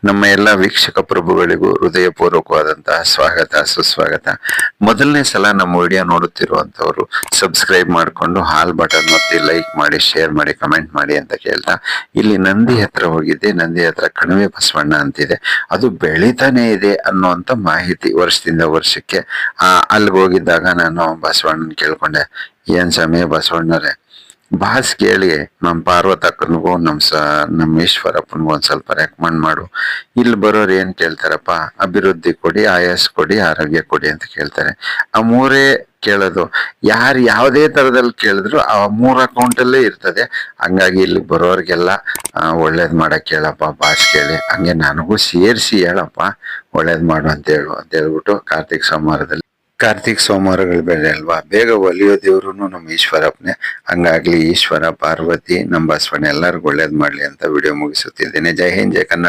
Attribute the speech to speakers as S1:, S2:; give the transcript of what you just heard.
S1: ನಮ್ಮ ಎಲ್ಲ ವೀಕ್ಷಕ ಪ್ರಭುಗಳಿಗೂ ಹೃದಯಪೂರ್ವಕವಾದಂತಹ ಸ್ವಾಗತ ಸುಸ್ವಾಗತ. ಮೊದಲನೇ ಸಲ ನಮ್ಮ ವಿಡಿಯೋ ನೋಡುತ್ತಿರುವಂತವರು ಸಬ್ಸ್ಕ್ರೈಬ್ ಮಾಡಿಕೊಂಡು ಹಾಲ್ ಬಟನ್ ಒತ್ತಿ ಲೈಕ್ ಮಾಡಿ, ಶೇರ್ ಮಾಡಿ, ಕಮೆಂಟ್ ಮಾಡಿ ಅಂತ ಕೇಳ್ತಾ, ಇಲ್ಲಿ ನಂದಿ ಹತ್ರ ಹೋಗಿದ್ದೆ. ನಂದಿ ಹತ್ರ ಕಣಿವೆ ಬಸವಣ್ಣ ಅಂತಿದೆ, ಅದು ಬೆಳಿತಾನೆ ಇದೆ ಅನ್ನುವಂತ ಮಾಹಿತಿ ವರ್ಷದಿಂದ ವರ್ಷಕ್ಕೆ. ಅಲ್ಲಿಗೆ ಹೋಗಿದ್ದಾಗ ನಾನು ಬಸವಣ್ಣನ ಕೇಳ್ಕೊಂಡೆ, ಏನ್ ಸಮಯ ಬಸವಣ್ಣರೇ, ಬಾಸ್ ಕೇಳಿ ನಮ್ಮ ಪಾರ್ವತಕ್ಕನಿಗೂ ನಮ್ಮ ಈಶ್ವರಪ್ಪನಿಗೂ ಒಂದ್ ಸ್ವಲ್ಪ ರೆಕಮೆಂಡ್ ಮಾಡು. ಇಲ್ಲಿ ಬರೋರು ಏನ್ ಕೇಳ್ತಾರಪ್ಪ, ಅಭಿವೃದ್ಧಿ ಕೊಡಿ, ಆಯಸ್ ಕೊಡಿ, ಆರೋಗ್ಯ ಕೊಡಿ ಅಂತ ಕೇಳ್ತಾರೆ. ಆ ಮೂರೇ ಕೇಳೋದು. ಯಾರು ಯಾವುದೇ ತರದಲ್ಲಿ ಕೇಳಿದ್ರು ಆ 3 ಅಕೌಂಟಲ್ಲೇ ಇರ್ತದೆ. ಹಂಗಾಗಿ ಇಲ್ಲಿ ಬರೋರ್ಗೆಲ್ಲ ಒಳ್ಳೇದ್ ಮಾಡಕ್ ಹೇಳಪ್ಪ ಬಾಸ್ ಕೇಳಿ, ಹಂಗೆ ನನಗೂ ಸೇರಿಸಿ ಹೇಳಪ್ಪ ಒಳ್ಳೇದ್ ಮಾಡು ಅಂತ ಹೇಳ್ಬಿಟ್ಟು ಕಾರ್ತಿಕ್ ಸೋಮವಾರಗಳು ಬೇರೆ ಅಲ್ವಾ, ಬೇಗ ಒಲಿಯೋ ದೇವ್ರು ನಮ್ಮ ಈಶ್ವರಪ್ಪನೇ. ಹಂಗಾಗ್ಲಿ ಈಶ್ವರ, ಪಾರ್ವತಿ, ನಮ್ಮ ಬಸವಣ್ಣ ಎಲ್ಲರಿಗೂ ಒಳ್ಳೇದ್ ಮಾಡ್ಲಿ ಅಂತ ವಿಡಿಯೋ ಮುಗಿಸುತ್ತಿದ್ದೇನೆ. ಜೈ ಹಿಂದ್, ಜೈ ಕನ್ನಡ.